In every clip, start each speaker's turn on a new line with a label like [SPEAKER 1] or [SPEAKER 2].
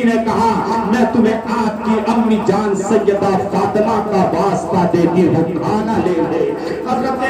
[SPEAKER 1] نے کہا میں تمہیں آپ کی امی جان سیدہ فاطمہ کا واسطہ دیتی ہوں، کھانا لے لے۔ حضرت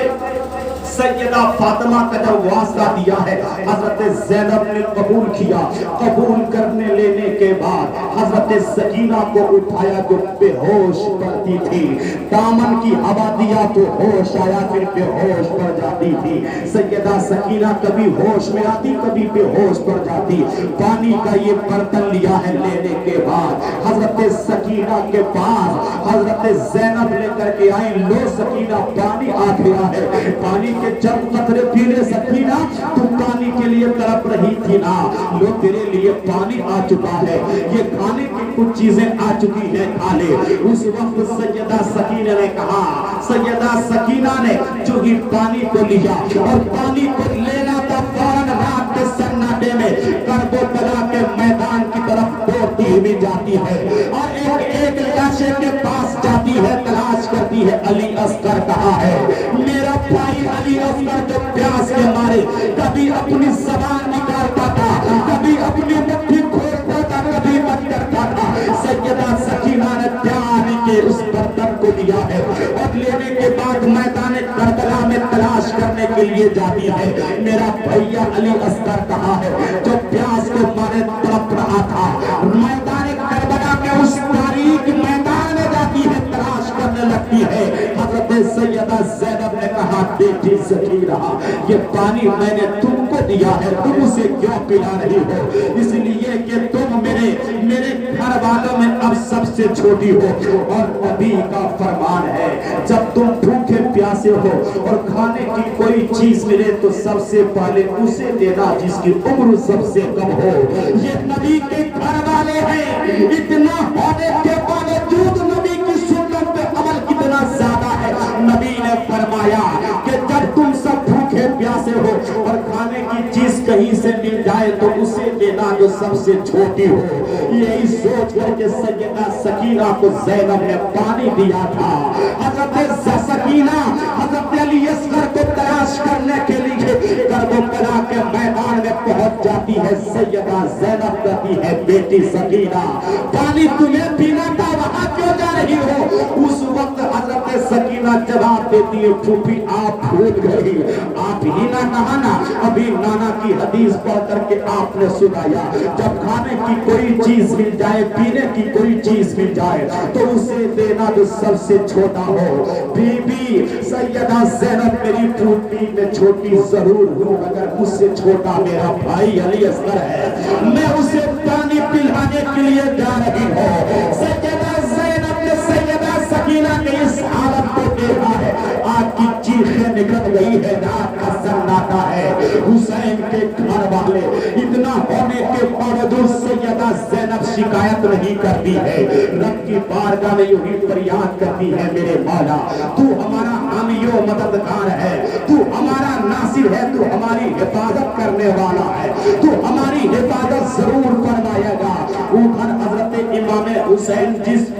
[SPEAKER 1] سیدہ فاطمہ کا جب واسطہ دیا ہے حضرت زینب نے قبول کیا۔ قبول کرنے لینے کے بعد حضرت سکینہ کو اٹھایا جو بے ہوش پڑتی تھی، دامن کی ہوا دیا تو ہوش آیا، پھر بے ہوش پڑ جاتی تھی۔ سیدہ سکینہ کبھی ہوش میں آتی کبھی بے ہوش پڑ جاتی۔ پانی کا یہ برتن لیا ہے، لینے کے بعد حضرت سکینہ کے پاس حضرت زینب لے کر کے آئی، لو سکینہ پانی آ گیا ہے، پانی کے چند قطرے پی لے سکینہ، تم پانی کے لیے تڑپ رہی تھی نا، لو تیرے لیے پانی آ چکا ہے، یہ کھانے کی کچھ چیزیں آ چکی ہیں، کھا لے۔ اس وقت سیدہ سکینہ نے کہا، سیدہ سکینہ نے جو ہی پانی کو لیا اور پانی کو لینا تھا فوراً رات کے سناٹے میں کرب و بلا کے میدان کی طرف دوڑتی ہوئی جاتی ہے اور ایک لاشے کے پاس جاتی ہے، تلاش کرتی ہے۔ علی اصغر کہاں ہے میرا بھائی؟ علی اصغر جو پیاس کے مارے کبھی اپنی زبان نکالتا تھا، کبھی اپنی مٹھی کھولتا تھا، کبھی مت کرتا تھا۔ سیدہ سکینہ نے پیاری کے اس برتن کو لیا ہے اور لینے کے بعد میدان کربلا میں تلاش کرنے کے لیے جاتی ہے، میرا بھیا علی اصغر کہاں ہے جو پیاس کے مارے تڑپ رہا تھا۔ میدان کربلا کے اس تاریک میدان میں جاتی ہے، تلاش کرنے لگتی ہے۔ حضرت سیدہ زینب نے کہا، بیٹی سکینہ یہ پانی میں نے تم کو دیا ہے، تم اسے کیوں پلا رہی ہو؟ اس لیے کہ تم میرے گھر والوں میں اب سب سے چھوٹی ہو اور نبی کا فرمان ہے جب تم بھوکے پیاسے ہو اور کھانے کی کوئی چیز ملے تو سب سے پہلے اسے دینا جس کی عمر سب سے کم ہو۔ یہ نبی کے گھر والے ہیں، اتنا ہونے کے باوجود نبی کی سنت پہ عمل کتنا زیادہ ہے۔ نبی نے فرمایا کہ جب تم سب بھوکے پیاسے ہو اور کھانے کی چیز کہیں سے مل جائے تو اسے دینا جو سب سے چھوٹی ہو۔ یہی سوچ کر کے سیدہ سکینہ کو زینب نے پانی دیا تھا۔ حضرت سکینہ حضرت علی اصغر کو تلاش کرنے کے لیے کربلا کے میدان میں پہنچ جاتی ہے۔ سیدہ زینب کہتی ہے، بیٹی سکینہ پانی تمہیں پینا تھا، وہاں کیوں جا رہی ہو؟ اس وقت حضرت سکینہ جواب دیتی ہے، پھوپھی آپ بھول گئی، آپ ہی نہ کہا نا ابھی نانا کی حدیث پڑھ کر کے آپ نے سنایا جب کھانے کی کوئی چیز مل جائے، پینے کی کوئی چیز مل جائے تو اسے دینا جو سب سے چھوٹا ہو۔ بی بی سیدہ زینب میری پھوپھی میں چھوٹی ضرور ہوں مگر مجھ سے چھوٹا میرا بھائی علی اصغر ہے، میں اسے پانی پلانے کے لیے جا رہی ہوں۔ سیدہ زینب نے سیدہ سکینہ کے اس حالت کو دیکھا ہے، آگ کی چیخیں نکل گئی ہے، رات کا سناٹا ہے۔ حسین کے گھر والے اتنا ہونے کے باوجود سیدہ زینب شکایت نہیں کرتی ہے، رب کی بارگاہ میں یوں ہی فریاد کرتی ہے، میرے مولا تو ہمارا حامی و مددگار ہے، تو ہمارا ناصر ہے، تو ہماری حفاظت کرنے والا ہے، تو ہماری حفاظت ضرور فرمائے گا۔ اوپر حضرت امام حسین جس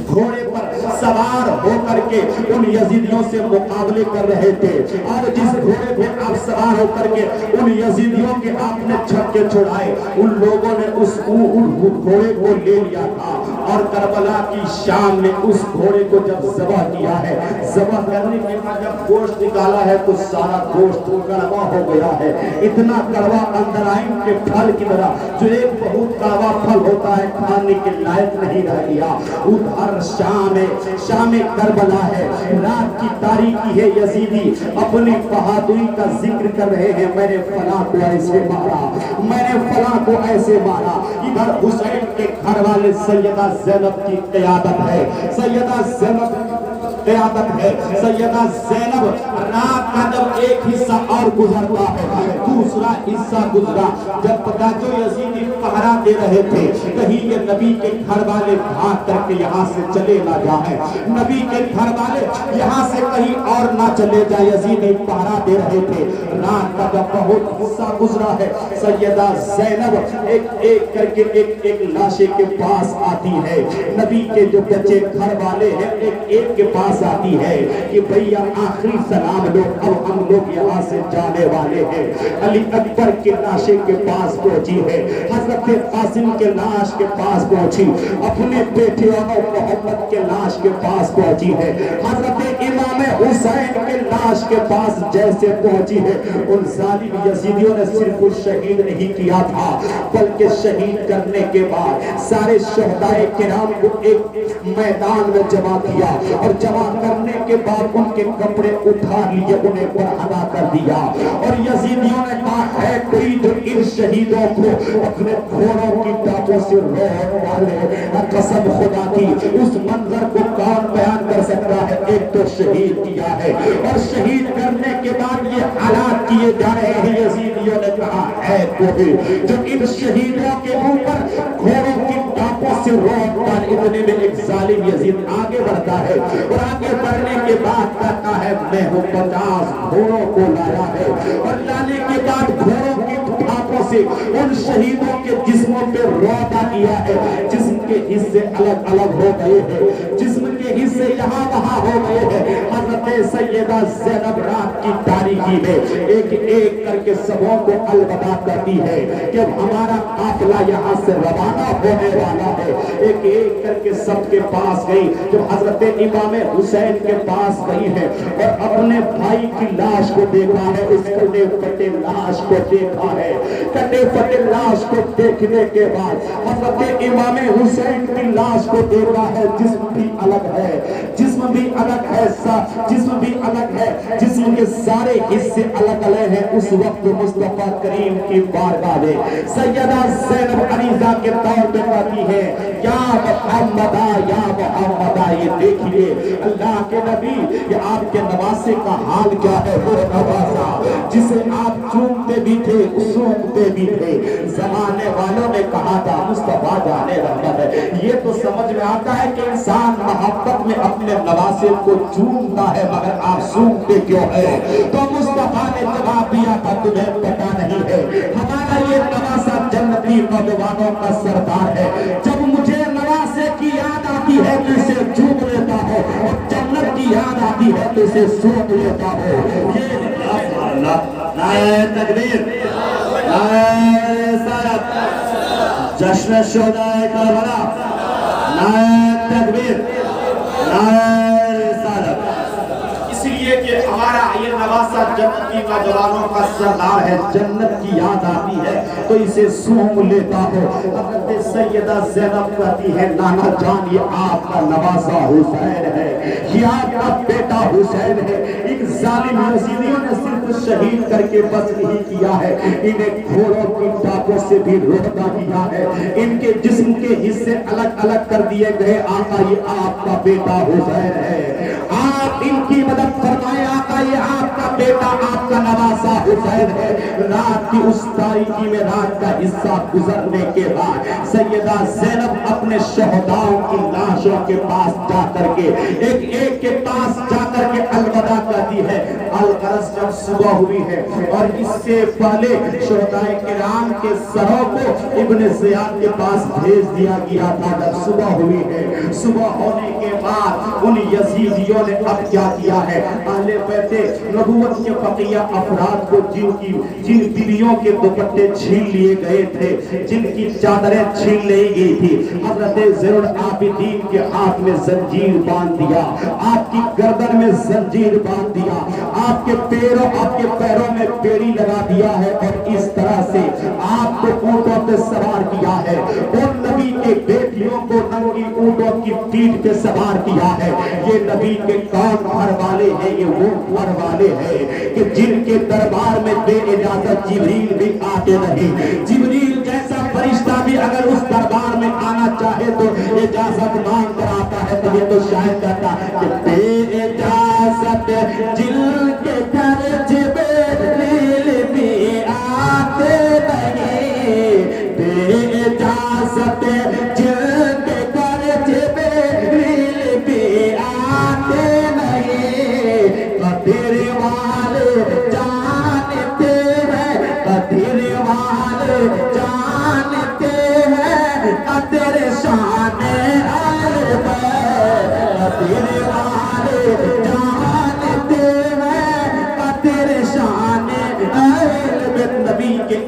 [SPEAKER 1] گھوڑے پر سوار ہو کر کے ان یزیدیوں سے مقابلے کر رہے تھے اور جس گھوڑے پہ آپ سوار ہو کر کے ان یزیدیوں کے آپ نے چھکے چھڑائے، ان لوگوں نے اس گھوڑے کو لے لیا تھا اور کربلا کی شام نے اس گھوڑے کو جب ذبح کیا ہے، ذبح کرنے کے بعد جب گوشت نکالا ہے تو سارا گوشت کڑوا ہو گیا ہے، اتنا کڑوا اندرائن کے پھل کی طرح جو ایک بہت کڑوا پھل ہوتا ہے کھانے کے لائق نہیں رہ گیا۔ ادھر شام کربلا ہے، رات کی تاریکی ہے، یزیدی اپنی بہادری کا ذکر کر رہے ہیں، میں نے فلاں کو ایسے مارا، میں نے فلاں کو ایسے مارا۔ ادھر حسین کے گھر والے سیدہ زینب کی قیادت ہے، سیدہ زینب قیادت ہے، سیدہ زینب رات کا جب ایک حصہ اور گزرتا ہے دوسرا حصہ گزرا، جب پتا جو یزیدی پہرا دے رہے تھے کہیں یہ نبی کے گھر والے بھاگ کر کے یہاں سے چلے نہ جائیں، نبی کے گھر والے یہاں سے کہیں اور نہ چلے جائیں، یزیدی پہرا دے رہے تھے۔ رات کا جب بہت حصہ گزرا ہے سیدہ زینب ایک ایک کر کے ایک لاشے کے پاس آتی ہے، نبی کے جو بچے گھر والے ہیں ایک ایک کے پاس پاس آتی ہے کہ بھیا آخری سلام لو، اب ہم لوگ یہاں سے جانے والے ہیں۔ علی اکبر کے لاشے کے پاس پہنچی ہے، حضرت قاسم کے لاش کے پاس پہنچی، اپنے بیٹے اور محمد کے لاش کے پاس پہنچی ہے، حضرت امام حسین کے لاش کے پاس جیسے پہنچی ہے، ان ظالم یزیدیوں نے صرف شہید نہیں کیا تھا بلکہ شہید کرنے کے بعد سارے شہداء کرام کو ایک میدان میں جمع کیا، اور جمع کرنے کے بعد ان کے کپڑے اتار لیے، انہیں برہنہ کر دیا، اور یزیدیوں نے کہا ہے کوئی جو ان شہیدوں کو اپنے گھوڑوں کی ٹانگوں سے روک ڈالے، قسم خدا کی اس منظر کو کون بیان کر سکتا ہے؟ ایک تو شہید کیا ہے، اور شہید کرنے کے بعد یہ حالات کیے جا رہے ہیں۔ یزیدیوں نے کہا ہے کوئی جو ان شہیدوں کے اوپر گھوڑوں کی ٹانگوں سے روک ڈالے۔ اتنے میں ایک ظالم یزید آگے بڑھتا ہے، اور آگے بڑھنے کے بعد کہتا ہے میں ہوں 50 گھوڑوں کو لایا ہے، اور لانے کے بعد گھوڑوں کی ٹانگوں سے ان شہیدوں کے جسموں پہ روتا کیا ہے، جسم کے حصے الگ الگ ہو گئے ہیں، جسم کے حصے یہاں وہاں ہو گئے ہیں۔ حضرت سیدہ زینب رات کی تاریکی میں ایک ایک کر کے سبوں کو الوداع کرتی ہے کہ ہمارا قافلہ یہاں سے روانہ ہونے والا ہے۔ ایک ایک کر کے سب کے پاس گئی، جب حضرت امام حسین کے پاس گئی ہے اور اپنے بھائی کی لاش کو دیکھا ہے، اس کٹے پھٹے لاش کو دیکھا ہے، کٹے پھٹے لاش کو دیکھنے کے بعد حضرت امام حسین کی لاش کو دیکھا ہے، جسم بھی الگ ہے، جسم بھی الگ ہے، جسم بھی الگ ہے، جسم کے سارے حصے الگ الگ ہیں۔ اس وقت مصطفیٰ کریم کی بارگاہ میں سیدہ زینب علیزہ کے طور پہ کہتی ہے یا محمدہ یا محمدہ، یہ دیکھیے اللہ کے نبی، یہ آپ کے نواسے کا حال کیا ہے، وہ نواسا جسے آپ چومتے بھی تھے سونگتے بھی تھے۔ زمانے والوں نے کہا تھا مصطفیٰ جانے رحمت ہے، یہ تو سمجھ میں آتا ہے کہ انسان محبت میں اپنے نواسے کو چومتا ہے مگر آپ سونگتے کیوں ہے؟ تو مصطفیٰ نے جواب دیا تھا تمہیں پتا نہیں ہے، ہمارا یہ نواسا جنتی نوجوانوں کا سردار ہے، جب مجھے نواسے کی یاد آتی ہے تو اسے چوم لیتا ہوں، اور جنت کی یاد آتی ہے تو اسے سونگ لیتا ہوں۔ یہ نعرہ تکبیر، نعرہ رسالت، جشن شہداء کربلا، نعرہ تکبیر، نعرہ رسالت۔ اس لیے کہ ہمارا یہ نواسا جنتی نوجوانوں کا سردار ہے، جنت کی یاد آتی ہے تو اسے سونگ لیتا ہو۔ حضرت سیدہ زینب کہتی ہے نانا جان یہ آپ کا نواسا حسین ہے، یہ آپ کا بیٹا حسین ہے۔ ایک ظالم یزیدیوں نے صرف شہید کر کے بس نہیں کیا ہے، انہیں گھوڑوں کی ٹانگوں سے بھی روکا کیا ہے، ان کے جسم کے حصے الگ الگ کر دیے گئے۔ آقا یہ آپ کا بیٹا حسین ہے، آپ ان کی مدد فرمائے۔ آقا یہ آپ کا بیٹا، آپ کا نواسا حسین ہے۔ رات کی اس تاریکی میں رات کا حصہ گزرنے کے بعد سیدہ زینب اپنے شہداؤں کی لاشوں کے پاس جا کر کے ایک ایک کے پاس جا کر کے الوداع کرتی ہے۔ الغرض جب صبح ہوئی ہے اور اس سے پہلے شہداء کرام کے سروں کو ابن زیاد کے پاس بھیج دیا گیا تھا، جب صبح ہوئی ہے، صبح ہونے کے بعد ان یزیدیوں نے اب کیا کیا ہے، اہل بیت نبوت کے فقیہ افراد کو جن بیویوں کے دوپٹے چھین لیے گئے تھے، جن کی چادریں چھین لی گئی تھی، حضرت زین العابدین کے ہاتھ میں زنجیر باندھ دیا، آپ کی گردن میں زنجیر باندھ دیا، آپ کے پیروں میں بیڑی لگا دیا ہے، اور اس طرح سے آپ کو اونٹوں پہ سوار کیا ہے، اور نبی کے بیٹیوں کو ننگی اونٹوں کی پیٹھ پہ سوار کیا ہے۔ یہ نبی کے کون گھر والے ہیں؟ یہ وہ گھر والے ہیں کہ جن کے دربار میں بے اجازت جبریل بھی آتے نہیں۔ جبریل جیسا فرشتہ بھی اگر اس دربار میں آنا چاہے تو اجازت مانگ کر آتا ہے، تو یہ تو شاید کہتا ہے کہ بے اجازت جن کے گھر جبریل بھی آتے نہیں، بے اجازت جن کے گھر جبریل بھی آتے نہیں۔ قدر والے جانتے ہیں، قدر والے جانتے ہیں، قدر شان قدر والے